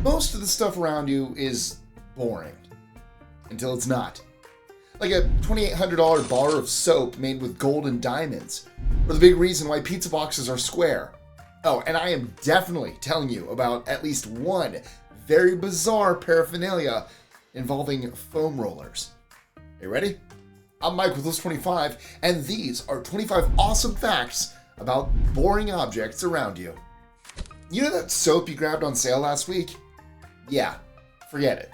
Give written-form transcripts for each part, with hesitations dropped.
Most of the stuff around you is boring. Until it's not. Like a $2,800 bar of soap made with gold and diamonds. Or the big reason why pizza boxes are square. Oh, and I am definitely telling you about at least one very bizarre paraphernalia involving foam rollers. You ready? I'm Mike with List 25, and these are 25 awesome facts about boring objects around you. You know that soap you grabbed on sale last week? Yeah, forget it.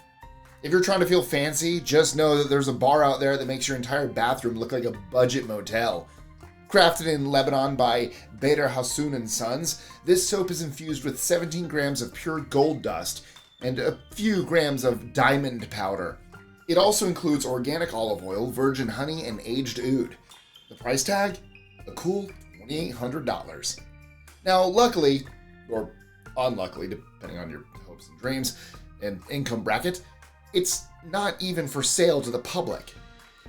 If you're trying to feel fancy, just know that there's a bar out there that makes your entire bathroom look like a budget motel. Crafted in Lebanon by Bader Hassoun & Sons, this soap is infused with 17 grams of pure gold dust and a few grams of diamond powder. It also includes organic olive oil, virgin honey, and aged oud. The price tag? A cool $2,800. Now, luckily, or unluckily, depending on your hopes and dreams and income bracket, it's not even for sale to the public.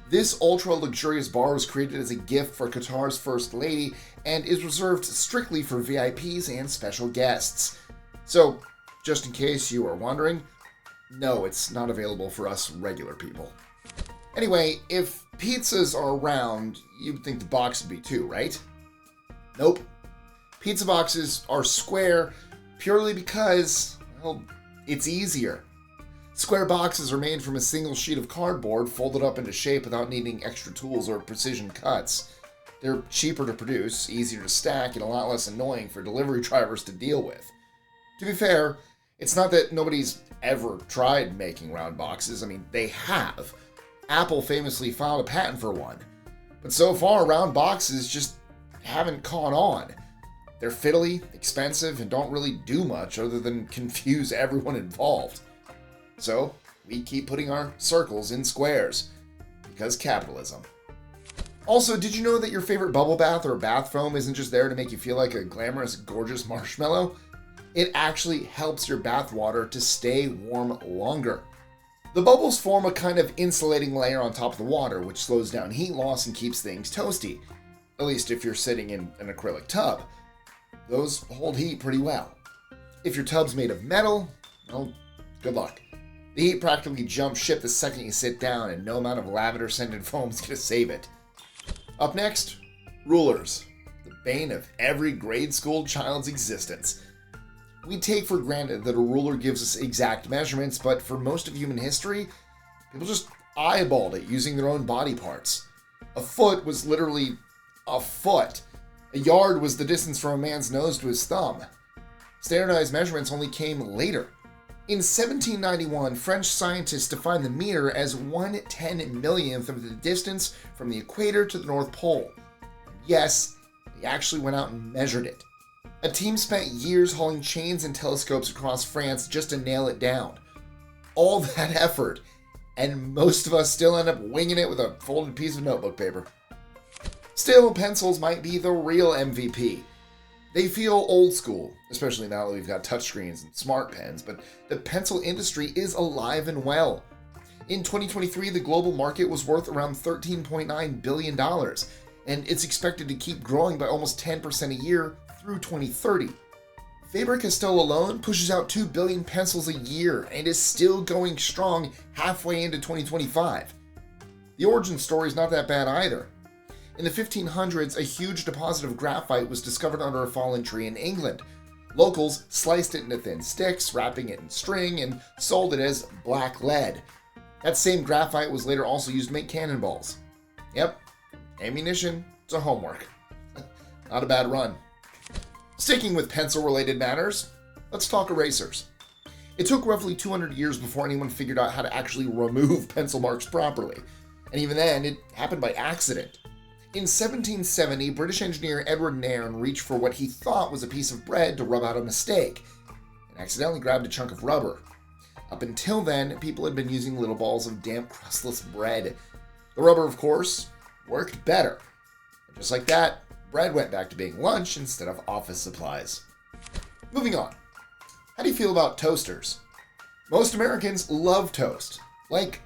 This ultra-luxurious bar was created as a gift for Qatar's First Lady and is reserved strictly for VIPs and special guests. So, just in case you are wondering, no, it's not available for us regular people. Anyway, if pizzas are round, you'd think the box would be too, right? Nope. Pizza boxes are square purely because, well, it's easier. Square boxes are made from a single sheet of cardboard folded up into shape without needing extra tools or precision cuts. They're cheaper to produce, easier to stack, and a lot less annoying for delivery drivers to deal with. To be fair, it's not that nobody's ever tried making round boxes. I mean, they have. Apple famously filed a patent for one. But so far, round boxes just haven't caught on. They're fiddly, expensive, and don't really do much other than confuse everyone involved. So, we keep putting our circles in squares. Because capitalism. Also, did you know that your favorite bubble bath or bath foam isn't just there to make you feel like a glamorous, gorgeous marshmallow? It actually helps your bath water to stay warm longer. The bubbles form a kind of insulating layer on top of the water, which slows down heat loss and keeps things toasty. At least if you're sitting in an acrylic tub. Those hold heat pretty well. If your tub's made of metal, well, good luck. The heat practically jumps ship the second you sit down, and no amount of lavender-scented foam is going to save it. Up next, rulers. The bane of every grade school child's existence. We take for granted that a ruler gives us exact measurements, but for most of human history, people just eyeballed it using their own body parts. A foot was literally a foot. A yard was the distance from a man's nose to his thumb. Standardized measurements only came later. In 1791, French scientists defined the meter as 1/10,000,000th of the distance from the equator to the North Pole. Yes, they actually went out and measured it. A team spent years hauling chains and telescopes across France just to nail it down. All that effort, and most of us still end up winging it with a folded piece of notebook paper. Still, pencils might be the real MVP. They feel old school, especially now that we've got touchscreens and smart pens, but the pencil industry is alive and well. In 2023, the global market was worth around $13.9 billion, and it's expected to keep growing by almost 10% a year through 2030. Faber-Castell alone pushes out 2 billion pencils a year and is still going strong halfway into 2025. The origin story is not that bad either. In the 1500s, a huge deposit of graphite was discovered under a fallen tree in England. Locals sliced it into thin sticks, wrapping it in string, and sold it as black lead. That same graphite was later also used to make cannonballs. Yep, ammunition to homework. Not a bad run. Sticking with pencil-related matters, let's talk erasers. It took roughly 200 years before anyone figured out how to actually remove pencil marks properly. And even then, it happened by accident. In 1770, British engineer Edward Nairn reached for what he thought was a piece of bread to rub out a mistake, and accidentally grabbed a chunk of rubber. Up until then, people had been using little balls of damp, crustless bread. The rubber, of course, worked better. And just like that, bread went back to being lunch instead of office supplies. Moving on. How do you feel about toasters? Most Americans love toast. Like,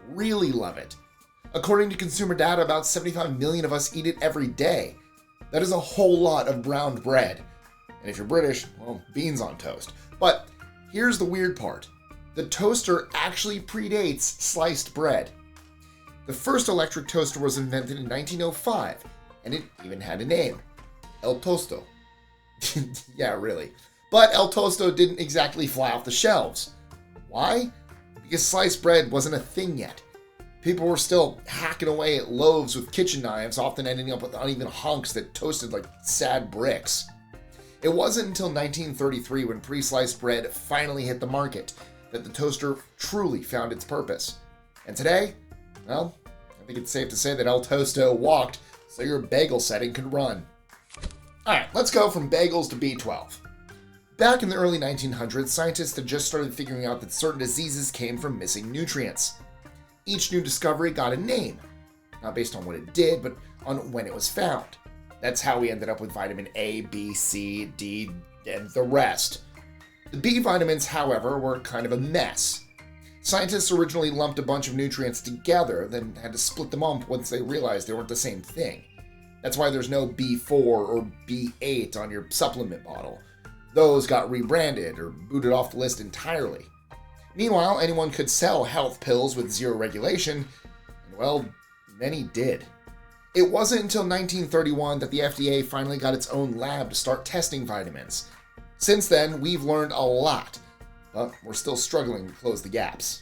really love it. According to consumer data, about 75 million of us eat it every day. That is a whole lot of browned bread. And if you're British, well, beans on toast. But Here's the weird part. The toaster actually predates sliced bread. The first electric toaster was invented in 1905, and it even had a name. El Tosto. Yeah, really. But El Tosto didn't exactly fly off the shelves. Why? Because sliced bread wasn't a thing yet. People were still hacking away at loaves with kitchen knives, often ending up with uneven hunks that toasted like sad bricks. It wasn't until 1933, when pre-sliced bread finally hit the market, that the toaster truly found its purpose. And today, well, I think it's safe to say that El Tosto walked so your bagel setting could run. Alright, let's go from bagels to B12. Back in the early 1900s, scientists had just started figuring out that certain diseases came from missing nutrients. Each new discovery got a name, not based on what it did, but on when it was found. That's how we ended up with vitamin A, B, C, D, and the rest. The B vitamins, however, were kind of a mess. Scientists originally lumped a bunch of nutrients together, then had to split them up once they realized they weren't the same thing. That's why there's no B4 or B8 on your supplement bottle. Those got rebranded or booted off the list entirely. Meanwhile, anyone could sell health pills with zero regulation, and well, many did. It wasn't until 1931 that the FDA finally got its own lab to start testing vitamins. Since then, we've learned a lot, but we're still struggling to close the gaps.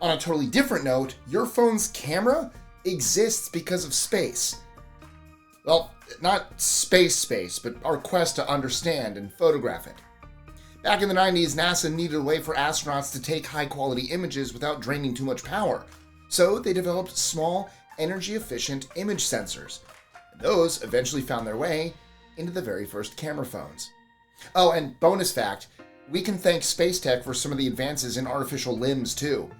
On a totally different note, your phone's camera exists because of space. Well, not space, but our quest to understand and photograph it. Back in the 90s, NASA needed a way for astronauts to take high-quality images without draining too much power, so they developed small, energy-efficient image sensors. And those eventually found their way into the very first camera phones. Oh, and bonus fact, we can thank space tech for some of the advances in artificial limbs, too.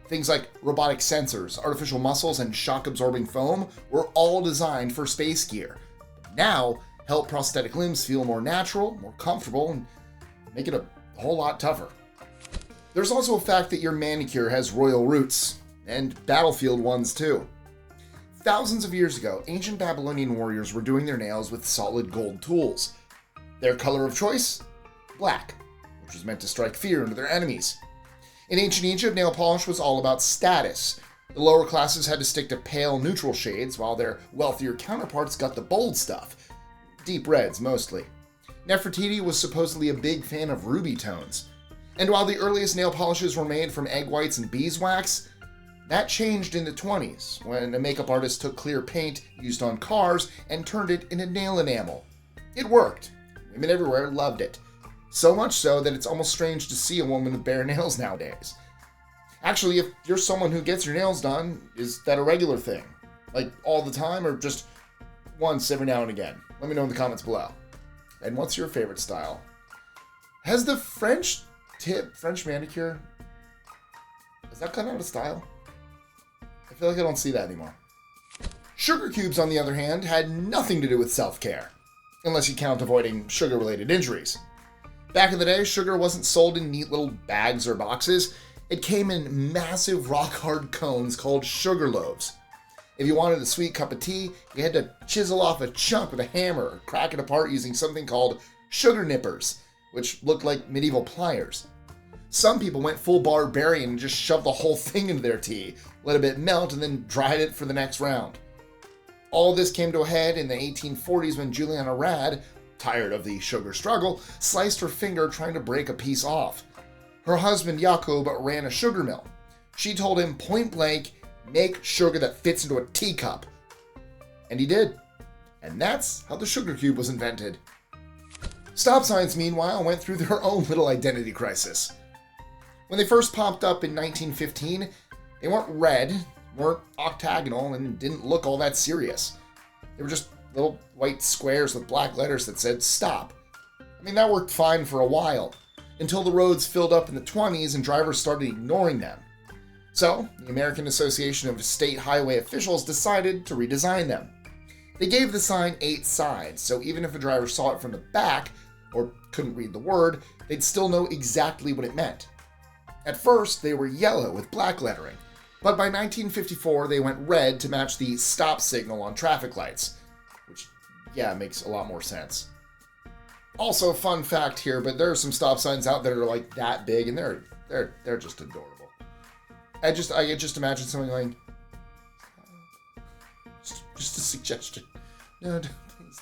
Things like robotic sensors, artificial muscles, and shock-absorbing foam were all designed for space gear. Now, help prosthetic limbs feel more natural, more comfortable, and make it a whole lot tougher. There's also a fact that your manicure has royal roots, and battlefield ones too. Thousands of years ago, ancient Babylonian warriors were doing their nails with solid gold tools. Their color of choice? Black, which was meant to strike fear into their enemies. In ancient Egypt, nail polish was all about status. The lower classes had to stick to pale, neutral shades, while their wealthier counterparts got the bold stuff. Deep reds, mostly. Nefertiti was supposedly a big fan of ruby tones. And while the earliest nail polishes were made from egg whites and beeswax, that changed in the 20s, when a makeup artist took clear paint used on cars and turned it into nail enamel. It worked. Women everywhere loved it. So much so that it's almost strange to see a woman with bare nails nowadays. Actually, if you're someone who gets your nails done, is that a regular thing? Like all the time, or just once every now and again? Let me know in the comments below. And what's your favorite style? Has the French manicure, has that gone out of style? I feel like I don't see that anymore. Sugarcubes, on the other hand, had nothing to do with self-care, unless you count avoiding sugar-related injuries. Back in the day, sugar wasn't sold in neat little bags or boxes. It came in massive rock-hard cones called sugar loaves. If you wanted a sweet cup of tea, you had to chisel off a chunk with a hammer or crack it apart using something called sugar nippers, which looked like medieval pliers. Some people went full barbarian and just shoved the whole thing into their tea, let a bit melt, and then dried it for the next round. All this came to a head in the 1840s when Juliana Rad, tired of the sugar struggle, sliced her finger trying to break a piece off. Her husband Jakob ran a sugar mill. She told him point blank, make sugar that fits into a teacup. And he did. And that's how the sugar cube was invented. Stop signs, meanwhile, went through their own little identity crisis. When they first popped up in 1915, they weren't red, weren't octagonal, and didn't look all that serious. They were just little white squares with black letters that said stop. I mean, that worked fine for a while, until the roads filled up in the 20s and drivers started ignoring them. So, the American Association of State Highway Officials decided to redesign them. They gave the sign 8 sides, so even if a driver saw it from the back, or couldn't read the word, they'd still know exactly what it meant. At first, they were yellow with black lettering, but by 1954 they went red to match the stop signal on traffic lights, which, yeah, makes a lot more sense. Also, fun fact here, but there are some stop signs out there that are like that big, and they're just adorable. I just imagine someone going, just a suggestion. No, please.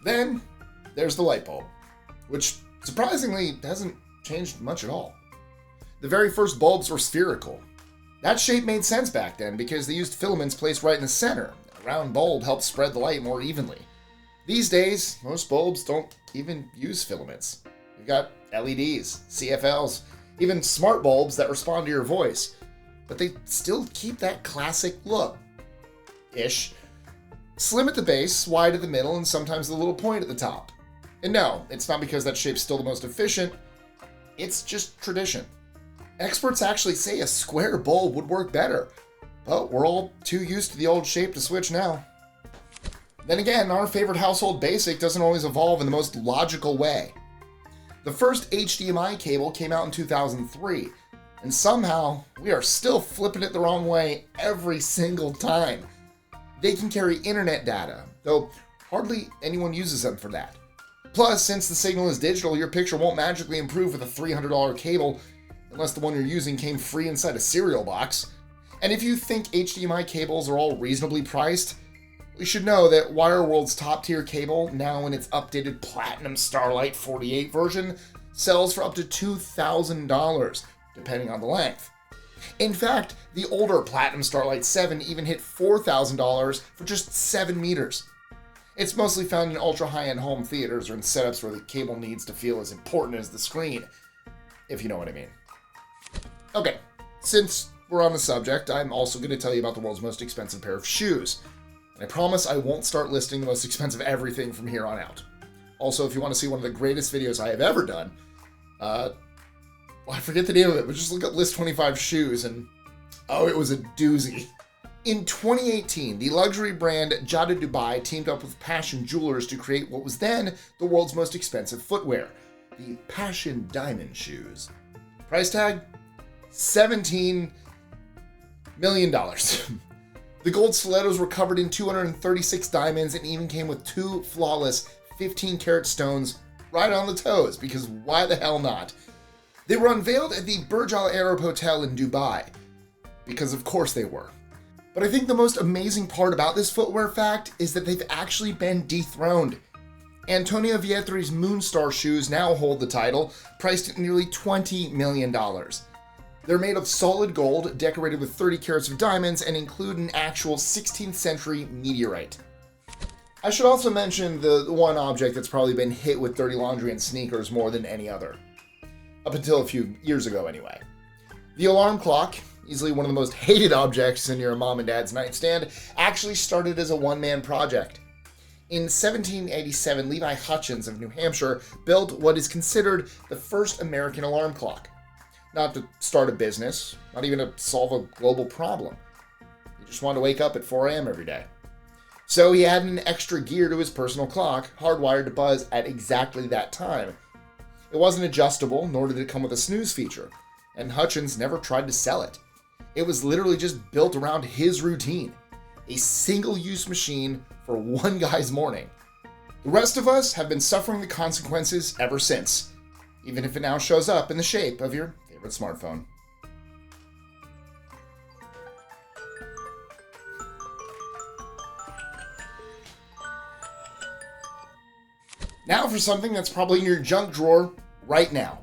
Then there's the light bulb, which surprisingly hasn't changed much at all. The very first bulbs were spherical. That shape made sense back then because they used filaments placed right in the center. A round bulb helps spread the light more evenly. These days, most bulbs don't even use filaments. We've got LEDs, CFLs, even smart bulbs that respond to your voice. But they still keep that classic look-ish. Slim at the base, wide at the middle, and sometimes a little point at the top. And no, it's not because that shape's still the most efficient. It's just tradition. Experts actually say a square bulb would work better, but we're all too used to the old shape to switch now. Then again, our favorite household basic doesn't always evolve in the most logical way. The first HDMI cable came out in 2003, and somehow we are still flipping it the wrong way every single time. They can carry internet data, though hardly anyone uses them for that. Plus, since the signal is digital, your picture won't magically improve with a $300 cable unless the one you're using came free inside a cereal box. And if you think HDMI cables are all reasonably priced, you should know that WireWorld's top-tier cable, now in its updated Platinum Starlight 48 version, sells for up to $2,000, depending on the length. In fact, the older Platinum Starlight 7 even hit $4,000 for just 7 meters. It's mostly found in ultra-high-end home theaters or in setups where the cable needs to feel as important as the screen, if you know what I mean. Okay, since we're on the subject, I'm also going to tell you about the world's most expensive pair of shoes. And I promise I won't start listing the most expensive everything from here on out. Also, if you want to see one of the greatest videos I have ever done, I forget the name of it, but just look up List 25 Shoes, and oh, it was a doozy. In 2018, the luxury brand Jada Dubai teamed up with Passion Jewelers to create what was then the world's most expensive footwear, the Passion Diamond Shoes. Price tag? $17 million. The gold stilettos were covered in 236 diamonds and even came with 2 flawless 15-karat stones right on the toes, because why the hell not? They were unveiled at the Burj Al Arab Hotel in Dubai, because of course they were. But I think the most amazing part about this footwear fact is that they've actually been dethroned. Antonio Vietri's Moonstar shoes now hold the title, priced at nearly $20 million. They're made of solid gold, decorated with 30 carats of diamonds, and include an actual 16th century meteorite. I should also mention the one object that's probably been hit with dirty laundry and sneakers more than any other. Up until a few years ago, anyway. The alarm clock, easily one of the most hated objects in your mom and dad's nightstand, actually started as a one-man project. In 1787, Levi Hutchins of New Hampshire built what is considered the first American alarm clock. Not to start a business, not even to solve a global problem. He just wanted to wake up at 4 a.m. every day. So he added an extra gear to his personal clock, hardwired to buzz at exactly that time. It wasn't adjustable, nor did it come with a snooze feature, and Hutchins never tried to sell it. It was literally just built around his routine. A single-use machine for one guy's morning. The rest of us have been suffering the consequences ever since, even if it now shows up in the shape of your favorite smartphone. Now for something that's probably in your junk drawer right now.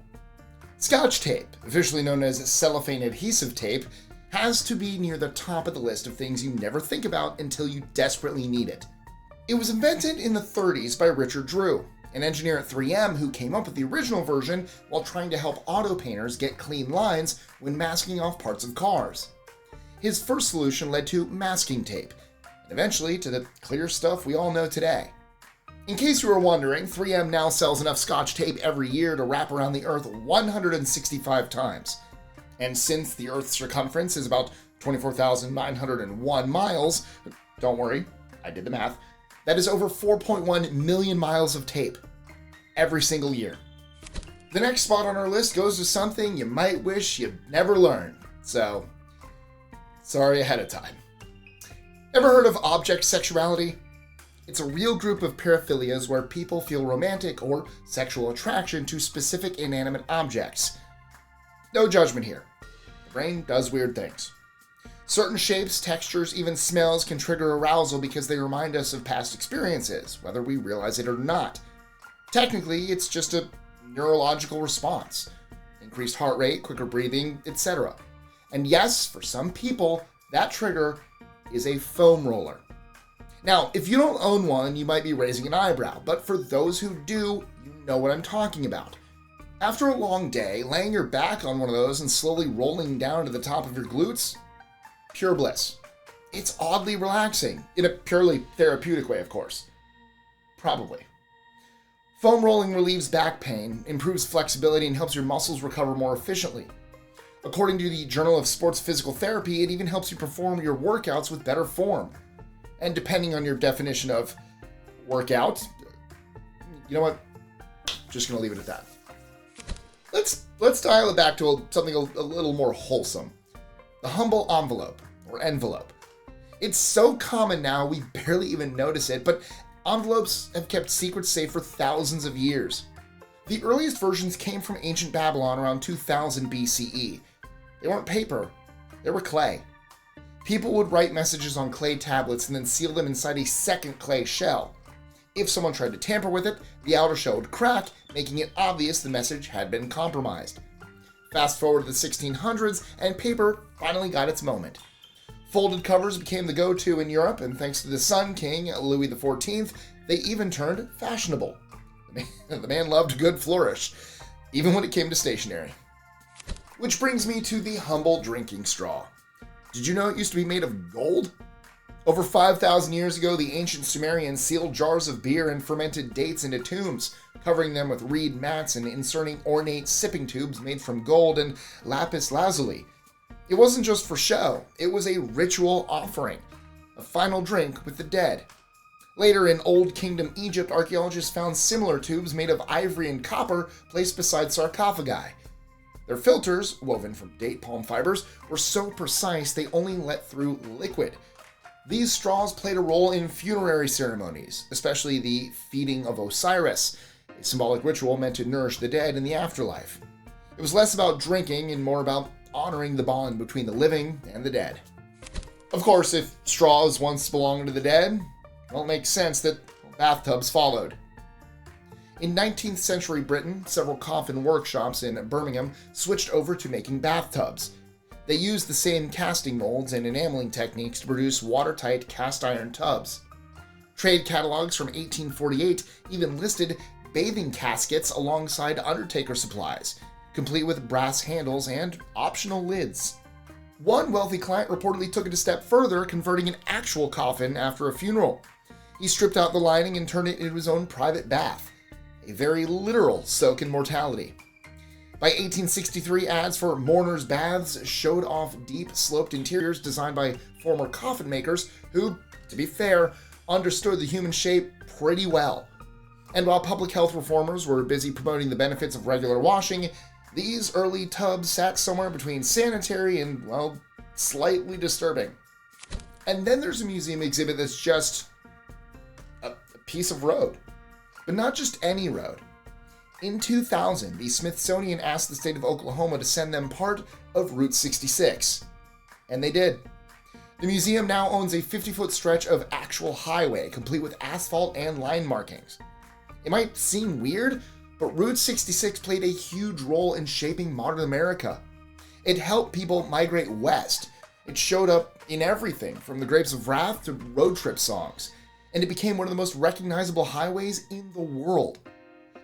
Scotch tape, officially known as cellophane adhesive tape, has to be near the top of the list of things you never think about until you desperately need it. It was invented in the 30s by Richard Drew, an engineer at 3M who came up with the original version while trying to help auto painters get clean lines when masking off parts of cars. His first solution led to masking tape, and eventually to the clear stuff we all know today. In case you were wondering, 3M now sells enough Scotch tape every year to wrap around the Earth 165 times. And since the Earth's circumference is about 24,901 miles, don't worry, I did the math, that is over 4.1 million miles of tape every single year. The next spot on our list goes to something you might wish you'd never learned, so sorry ahead of time. Ever heard of object sexuality? It's a real group of paraphilias where people feel romantic or sexual attraction to specific inanimate objects. No judgment here. The brain does weird things. Certain shapes, textures, even smells can trigger arousal because they remind us of past experiences, whether we realize it or not. Technically, it's just a neurological response. Increased heart rate, quicker breathing, etc. And yes, for some people, that trigger is a foam roller. Now, if you don't own one, you might be raising an eyebrow, but for those who do, you know what I'm talking about. After a long day, laying your back on one of those and slowly rolling down to the top of your glutes, pure bliss. It's oddly relaxing, in a purely therapeutic way, of course. Probably. Foam rolling relieves back pain, improves flexibility, and helps your muscles recover more efficiently. According to the Journal of Sports Physical Therapy, it even helps you perform your workouts with better form. And depending on your definition of workout, you know what? Just gonna leave it at that. Let's dial it back to something a little more wholesome. The humble envelope, or envelope. It's so common now we barely even notice it, but envelopes have kept secrets safe for thousands of years. The earliest versions came from ancient Babylon around 2000 BCE. They weren't paper, they were clay. People would write messages on clay tablets and then seal them inside a second clay shell. If someone tried to tamper with it, the outer shell would crack, making it obvious the message had been compromised. Fast forward to the 1600s, and paper finally got its moment. Folded covers became the go-to in Europe, and thanks to the Sun King, Louis XIV, they even turned fashionable. The man loved a good flourish, even when it came to stationery. Which brings me to the humble drinking straw. Did you know it used to be made of gold? Over 5,000 years ago, the ancient Sumerians sealed jars of beer and fermented dates into tombs, covering them with reed mats and inserting ornate sipping tubes made from gold and lapis lazuli. It wasn't just for show, it was a ritual offering, a final drink with the dead. Later in Old Kingdom Egypt, archaeologists found similar tubes made of ivory and copper placed beside sarcophagi. Their filters, woven from date palm fibers, were so precise they only let through liquid. These straws played a role in funerary ceremonies, especially the feeding of Osiris, a symbolic ritual meant to nourish the dead in the afterlife. It was less about drinking and more about honoring the bond between the living and the dead. Of course, if straws once belonged to the dead, well, it makes sense that bathtubs followed. In 19th century Britain, several coffin workshops in Birmingham switched over to making bathtubs. They used the same casting molds and enameling techniques to produce watertight cast iron tubs. Trade catalogs from 1848 even listed bathing caskets alongside undertaker supplies, complete with brass handles and optional lids. One wealthy client reportedly took it a step further, converting an actual coffin after a funeral. He stripped out the lining and turned it into his own private bath, a very literal soak in mortality. By 1863, ads for mourners' baths showed off deep, sloped interiors designed by former coffin makers who, to be fair, understood the human shape pretty well. And while public health reformers were busy promoting the benefits of regular washing, these early tubs sat somewhere between sanitary and, well, slightly disturbing. And then there's a museum exhibit that's just a piece of road. But not just any road. In 2000, the Smithsonian asked the state of Oklahoma to send them part of Route 66. And they did. The museum now owns a 50-foot stretch of actual highway, complete with asphalt and line markings. It might seem weird, but Route 66 played a huge role in shaping modern America. It helped people migrate west. It showed up in everything, from the Grapes of Wrath to road trip songs. And it became one of the most recognizable highways in the world.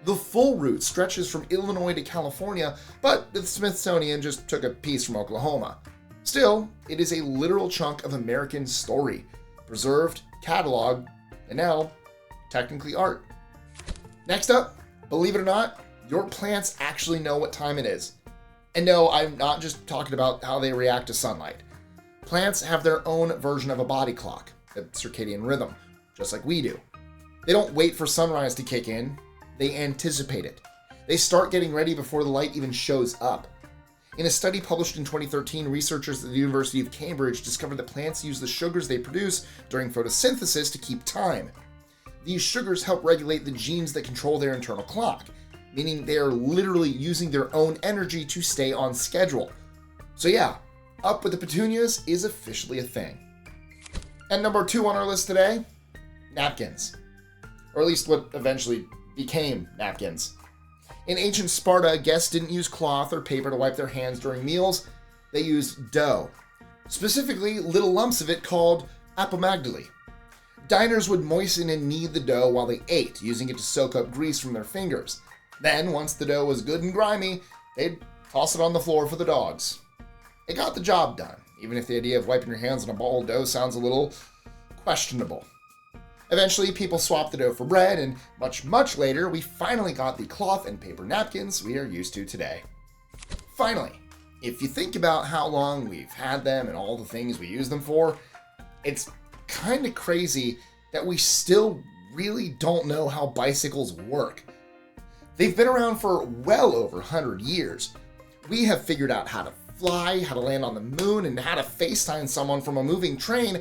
The full route stretches from Illinois to California, but the Smithsonian just took a piece from Oklahoma. Still, it is a literal chunk of American story, preserved, cataloged, and now, technically art. Next up, believe it or not, your plants actually know what time it is. And no, I'm not just talking about how they react to sunlight. Plants have their own version of a body clock, a circadian rhythm, just like we do. They don't wait for sunrise to kick in. They anticipate it. They start getting ready before the light even shows up. In a study published in 2013, researchers at the University of Cambridge discovered that plants use the sugars they produce during photosynthesis to keep time. these sugars help regulate the genes that control their internal clock, meaning they are literally using their own energy to stay on schedule. So yeah, up with the petunias is officially a thing. And number 2 on our list today, napkins. Or at least what eventually became napkins. In ancient Sparta, guests didn't use cloth or paper to wipe their hands during meals. They used dough. Specifically, little lumps of it called apomagdali. Diners would moisten and knead the dough while they ate, using it to soak up grease from their fingers. Then, once the dough was good and grimy, they'd toss it on the floor for the dogs. It got the job done, even if the idea of wiping your hands on a ball of dough sounds a little questionable. Eventually, people swapped the dough for bread, and much later, we finally got the cloth and paper napkins we are used to today. Finally, if you think about how long we've had them and all the things we use them for, it's kind of crazy that we still really don't know how bicycles work. They've been around for well over 100 years. We have figured out how to fly, how to land on the moon, and how to FaceTime someone from a moving train,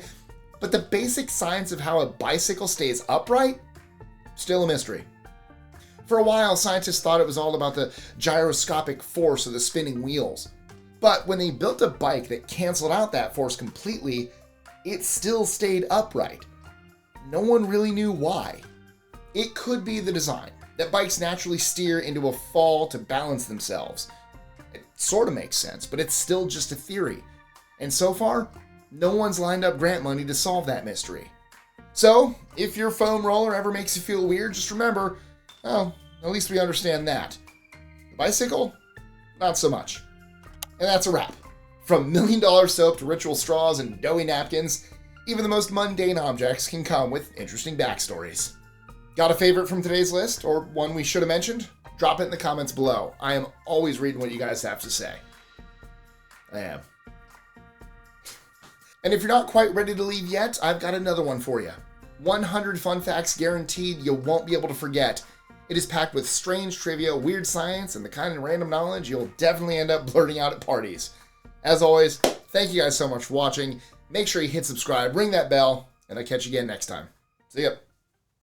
but the basic science of how a bicycle stays upright, still a mystery. For a while, scientists thought it was all about the gyroscopic force of the spinning wheels. But when they built a bike that canceled out that force completely, it still stayed upright. No one really knew why. It could be the design, that bikes naturally steer into a fall to balance themselves. It sort of makes sense, but it's still just a theory. And so far, no one's lined up grant money to solve that mystery. So, if your foam roller ever makes you feel weird, just remember, well, at least we understand that. The bicycle? Not so much. And that's a wrap. From $1 million soap to ritual straws and doughy napkins, even the most mundane objects can come with interesting backstories. Got a favorite from today's list, or one we should have mentioned? Drop it in the comments below. I am always reading what you guys have to say. I am. And if you're not quite ready to leave yet, I've got another one for you. 100 fun facts guaranteed you won't be able to forget. It is packed with strange trivia, weird science, and the kind of random knowledge you'll definitely end up blurting out at parties. As always, thank you guys so much for watching. Make sure you hit subscribe, ring that bell, and I'll catch you again next time. See ya.